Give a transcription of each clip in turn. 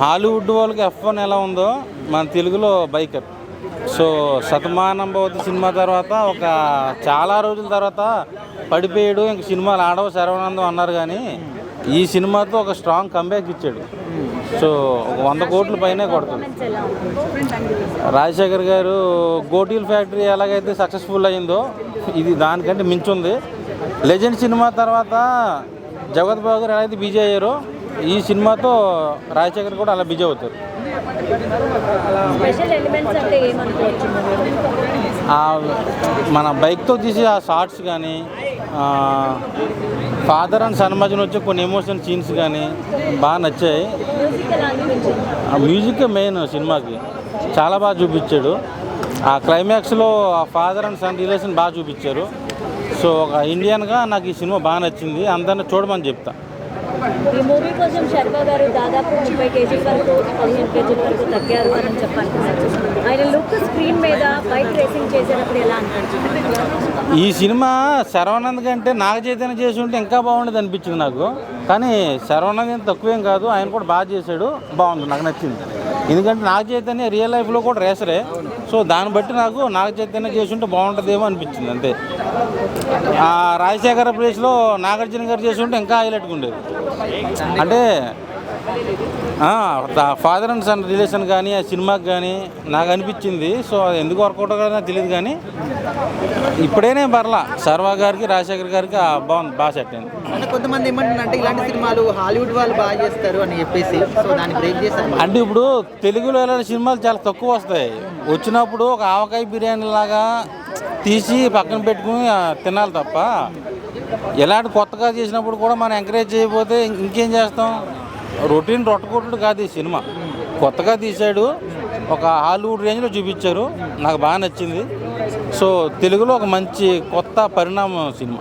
Hollywood వాళ్ళకి F1 ఎలా ఉందో మన తెలుగులో biker. So Shatamanam Bhavati cinema తర్వాత ఒక చాలా రోజుల తర్వాత పడిపోయాడు, ఇంక సినిమాలు ఆడవు శరవణందం అన్నారు, కానీ ఈ సినిమాతో ఒక స్ట్రాంగ్ కంబ్యాక్ ఇచ్చాడు. సో 100 కోట్ల పైనే కొడుతుంది. రాజశేఖర్ గారు గోటీల్ ఫ్యాక్టరీ ఎలాగైతే సక్సెస్ఫుల్ అయిందో ఇది దానికంటే మించుంది. లెజెండ్ సినిమా తర్వాత జగత్ బాబు గారు ఎలాగైతే బిజీ అయ్యారో ఈ సినిమాతో రాజశేఖర్ కూడా అలా బిజీ అవుతారు. మన బైక్తో తీసే ఆ షార్ట్స్ కానీ, ఫాదర్ అండ్ సన్ మధ్యన వచ్చే కొన్ని ఎమోషనల్ సీన్స్ కానీ బాగా నచ్చాయి. ఆ మ్యూజిక్ మెయిన్ సినిమాకి చాలా బాగా చూపించాడు. ఆ క్లైమాక్స్లో ఆ ఫాదర్ అండ్ సన్ రిలేషన్ బాగా చూపించారు. సో ఒక ఇండియన్గా నాకు ఈ సినిమా బాగా నచ్చింది, అందరిని చూడమని చెప్తా. ఈ మూవీ కోసం శర్మ గారు దాదాపు 30 కేజీల వరకు 15 కేజీల వరకు తగ్గారు అని చెప్పాలనుకున్నారు. ఆయన లుక్ స్క్రీన్ మీద బైక్ రేసింగ్ చేసేటప్పుడు ఎలా అనిపించింది? ఈ సినిమా శరవణంద్ కంటే నాగ చైతన్య చేసి ఉంటే ఇంకా బాగుండేది అనిపించింది నాకు. కానీ శరవణంద్ ఏం తక్కువేం కాదు, ఆయన కూడా బాగా చేశాడు, బాగుంది, నాకు నచ్చింది. ఎందుకంటే నాగ చైతన్య రియల్ లైఫ్లో కూడా రేసరే. సో దాన్ని బట్టి నాకు నాగ చైతన్య చేసి ఉంటే బాగుంటుందేమో అనిపించింది అంతే. రాజశేఖర ప్లేస్లో నాగార్జున గారు చేసి ఉంటే ఇంకా హైలైట్గా ఉండేది. అంటే ఫాదర్ అండ్ సన్ రిలేషన్ కానీ ఆ సినిమాకి కానీ నాకు అనిపించింది. సో అది ఎందుకు వర్కౌట్ అవుతుందో తెలియదు, కానీ ఇప్పుడేనే బర్లా శర్వా గారికి రాజశేఖర్ గారికి బాగుంది, బాగా సెట్ అయింది. అంటే కొంతమంది ఏమంటున్నారంటే ఇలాంటి సినిమాలు హాలీవుడ్ వాళ్ళు బాగా చేస్తారు అని చెప్పేసి, సో దాన్ని బ్రేక్ చేస్తారు. అంటే ఇప్పుడు తెలుగులో ఇలాంటి సినిమాలు చాలా తక్కువ వస్తాయి. వచ్చినప్పుడు ఒక ఆవకాయ బిర్యానీ లాగా తీసి పక్కన పెట్టుకుని తినాలి తప్ప, ఎలాంటి కొత్తగా చేసినప్పుడు కూడా మనం ఎంకరేజ్ చేయకపోతే ఇంకేం చేస్తాం. రొటీన్ రొట్టకొట్టుడు కాదు ఈ సినిమా, కొత్తగా తీశాడు, ఒక హాలీవుడ్ రేంజ్లో చూపించారు, నాకు బాగా నచ్చింది. సో తెలుగులో ఒక మంచి కొత్త పరిణామం సినిమా.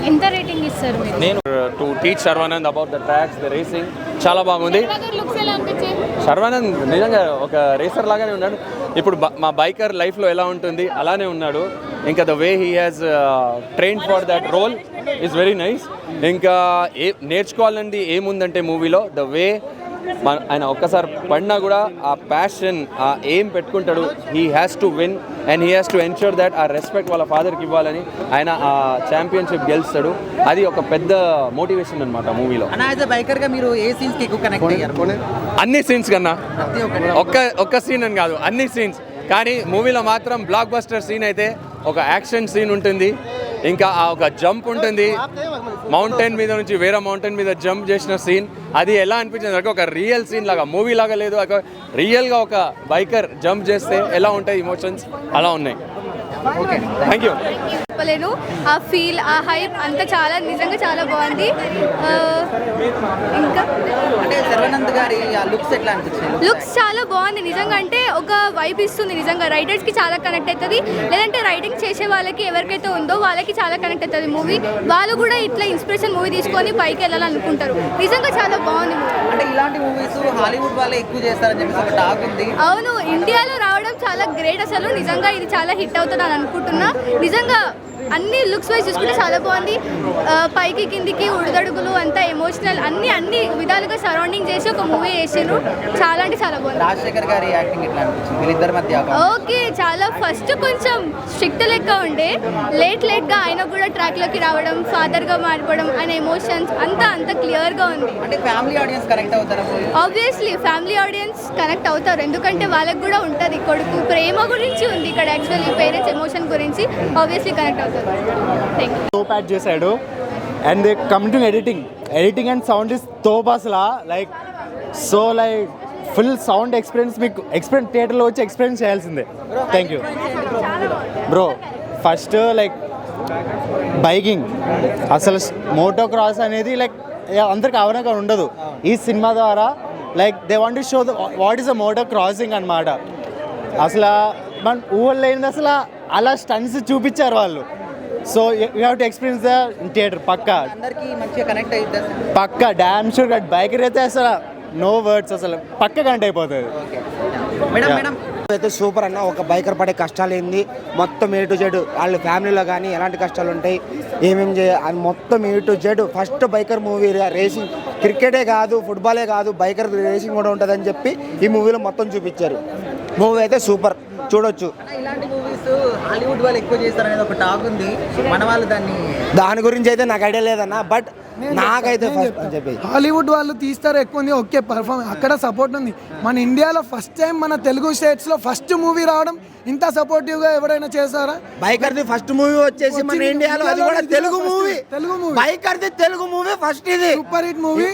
ఎంత రేటింగ్ ఇస్తారు నేను to teach Sharwanand about the tracks, the racing చాలా బాగుంది. శర్వానంద్ నిజంగా ఒక రేసర్ లాగానే ఉన్నాడు. ఇప్పుడు మా బైకర్ లైఫ్లో ఎలా ఉంటుంది అలానే ఉన్నాడు. ఇంకా the way he has train for that role is very nice. ఇంకా నేర్చుకోవాలండి ఏముందంటే మూవీలో ద వే ఆయన ఒక్కసారి పడినా కూడా ఆ ప్యాషన్, ఆ ఎయిమ్ పెట్టుకుంటాడు. He has to win and he has to ensure that ఆ రెస్పెక్ట్ వాళ్ళ ఫాదర్కి ఇవ్వాలని ఆయన ఆ ఛాంపియన్షిప్ గెలుస్తాడు. అది ఒక పెద్ద మోటివేషన్ అనమాట మూవీలో. బైకర్గా మీరు ఏ సీన్స్కి ఎక్కువ కనెక్ట్ అయ్యారు? అన్ని సీన్స్ కన్నా, ఒక్క సీన్ అని కాదు, అన్ని సీన్స్. కానీ మూవీలో మాత్రం బ్లాక్ బస్టర్ సీన్ అయితే ఒక యాక్షన్ సీన్ ఉంటుంది, ఇంకా ఒక జంప్ ఉంటుంది, మౌంటైన్ మీద నుంచి వేరే మౌంటైన్ మీద జంప్ చేసిన సీన్. అది ఎలా అనిపించింది, ఒక రియల్ సీన్ లాగా, మూవీ లాగా లేదు, ఒక రియల్గా ఒక బైకర్ జంప్ చేస్తే ఎలా ఉంటాయి ఇమోషన్స్ అలా ఉన్నాయి. Thank you. చెప్పలేను, ఆ ఫీల్, ఆ హైప్ అంతా చాలా నిజంగా చాలా బాగుంది. ఇంకా అంటే శర్వానంద్ గారి లుక్స్ ఎట్లా అనిపించింది? లుక్స్ చాలా బాగుంది నిజంగా, అంటే ఒక వైబ్ ఇస్తుంది నిజంగా. రైడర్స్కి చాలా కనెక్ట్ అవుతుంది, లేదంటే రైడింగ్ చేసే వాళ్ళకి ఎవరికైతే ఉందో వాళ్ళకి చాలా కనెక్ట్ అవుతుంది మూవీ. వాళ్ళు కూడా ఇట్లా ఇన్స్పిరేషన్ మూవీ తీసుకొని పైకి వెళ్ళాలనుకుంటారు. నిజంగా చాలా బాగుంది మూవీ. అంటే ఇలాంటి మూవీస్ హాలీవుడ్ వాళ్ళే ఎక్కువ చేస్తారని చెప్పేసి ఒక టాక్ ఉంది. అవును, ఇండియాలో రావడం చాలా గ్రేట్ అసలు. నిజంగా ఇది చాలా హిట్ అవుతుంది అని అనుకుంటున్నా. నిజంగా అన్ని లుక్స్ వైజ్ చూసుకుంటే చాలా బాగుంది. పైకి కిందికి ఉడుదడుగులు అంతా ఎమోషనల్ అన్ని విధాలుగా సరౌండింగ్ చేసి ఒక మూవీ చేసారు. చాలా అంటే చాలా బాగుంది. రాజశేఖర్ గారి యాక్టింగ్ ఎట్లా అనిపించింది వీళ్ళిద్దరి మధ్య? ఓకే, చాలా ఫస్ట్ కొంచెం స్ట్రిక్ట్ లెక్క ఉండే, లేట్గా ఆయన కూడా ట్రాక్లోకి రావడం, ఫాదర్గా మారిపోవడం, ఆయన ఎమోషన్స్ అంతా క్లియర్గా ఉంది. అంటే ఫ్యామిలీ ఆడియన్స్ కనెక్ట్ అవుతారు? ఆబ్వియస్లీ ఫ్యామిలీ ఆడియన్స్ కనెక్ట్ అవుతారు, ఎందుకంటే వాళ్ళకి కూడా ఉంటుంది, కొడుకు ప్రేమ గురించి ఉంది ఇక్కడ, యాక్చువల్లీ పేరెంట్స్ ఎమోషన్ గురించి ఆబ్వియస్లీ కనెక్ట్ అవుతారు. తోప్ యాడ్ చేశాడు. And they coming editing and sound is తోప్ అసలు. Like so like full sound experience మీకు థియేటర్లో వచ్చి ఎక్స్పీరియన్స్ చేయాల్సిందే. Thank you bro. First like biking, అసలు మోటో క్రాస్ అనేది లైక్ అందరికి అవగాహన ఉండదు. ఈ సినిమా ద్వారా like they want to show what is a moto crossing అనమాట. అసలు మన ఊళ్ళో లేనిది అసలు అలా స్టన్స్ చూపించారు వాళ్ళు. So you have to experience the theatre. పక్కా పక్కా డ్యామ్ షూర్ బైకర్ అయితే అసలు నో వర్డ్స్, అసలు పక్క కనెక్ట్ అయిపోతుంది. అయితే సూపర్ అన్న. ఒక బైకర్ పడే కష్టాలు ఏంది మొత్తం ఏ టు జెడ్, వాళ్ళ ఫ్యామిలీలో కానీ ఎలాంటి కష్టాలు ఉంటాయి, ఏమేమి చేయాలి మొత్తం A to Z. First biker movie racing, క్రికెటే కాదు ఫుట్బాలే కాదు బైకర్ రేసింగ్ కూడా ఉంటుందని చెప్పి ఈ మూవీలో మొత్తం చూపించారు. మూవీ అయితే సూపర్, చూడొచ్చు. ఇలాంటి మూవీస్ హాలీవుడ్ వాళ్ళు ఎక్కువ చేస్తారనేది ఒక టాక్ ఉంది. మన వాళ్ళు దాని గురించి అయితే నాకు ఐడియా లేదన్న. బట్ నాకైతే ఫస్ట్ అని చెప్పి హాలీవుడ్ వాళ్ళు తీస్తారు ఎక్కువ ఉంది, ఓకే పర్ఫార్మెన్స్ అక్కడ సపోర్ట్ ఉంది. మన ఇండియాలో ఫస్ట్ టైం మన తెలుగు స్టేట్స్లో ఫస్ట్ మూవీ రావడం ఇంత సపోర్టివ్గా ఎవరైనా చేశారా? బైకర్ది ఫస్ట్ మూవీ వచ్చేసి మన ఇండియాలో, అది కూడా తెలుగు మూవీ. బైకర్ది తెలుగు మూవీ ఫస్ట్, ఇది సూపర్ హిట్ మూవీ.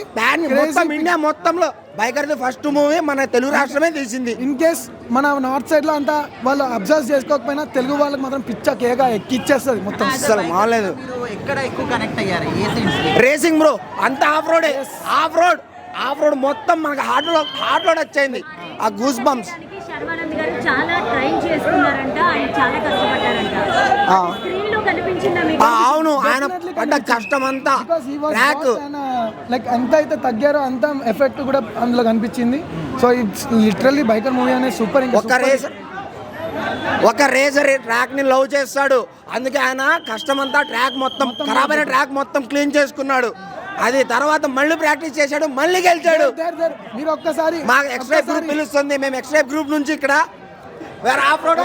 మొత్తం ఇండియా మొత్తంలో బైకర్ది ఫస్ట్ మూవీ మన తెలుగు రాష్ట్రమే తీసింది. ఇన్ కేస్ మన నార్త్ సైడ్ లో అంతా వాళ్ళు అబ్జర్వ్ చేసుకోకపోయినా తెలుగు వాళ్ళకి మాత్రం పిచ్చ కేక ఎక్కిచ్చేస్తుంది మొత్తం. అసలు మాలేదు. ఎక్కడ ఎక్కువ కనెక్ట్ అయ్యారు ఏ సీన్స్? రేసింగ్ బ్రో, అంతా ఆఫ్ రోడ్ మొత్తం మనకు హార్ట్ లోడ్ వచ్చింది. ఆ గూస్ బంప్స్. శర్వానంద్ గారు చాలా ట్రైన్ చేసుకున్నారంట, ఆయన చాలా కష్టపడ్డారంట. స్క్రీన్ లో కనిపించిందా మీకు? అవును, ఆయన పడ్డ కష్టం అంతా ట్రాక్ లైక్ ఎంత అయితే తగ్గారో అంత ఎఫెక్ట్ కూడా అందులో కనిపించింది. So it's literally biker movie అనేది సూపర్. ఒక రేసర్ ట్రాక్ ని లవ్ చేస్తాడు, అందుకే ఆయన కష్టం అంతా ట్రాక్ మొత్తం ఖరాబ్ అయిన ట్రాక్ మొత్తం క్లీన్ చేసుకున్నాడు. అది తర్వాత మళ్ళీ ప్రాక్టీస్ చేశాడు, మళ్ళీ గెలిచాడు. మీరు ఒక్కసారి మాకు ఎక్స్ట్రా గ్రూప్ పిలుస్తుంది, మేము ఎక్స్ట్రా గ్రూప్ నుంచి ఇక్కడ వేరే ఆఫ్ రోడ్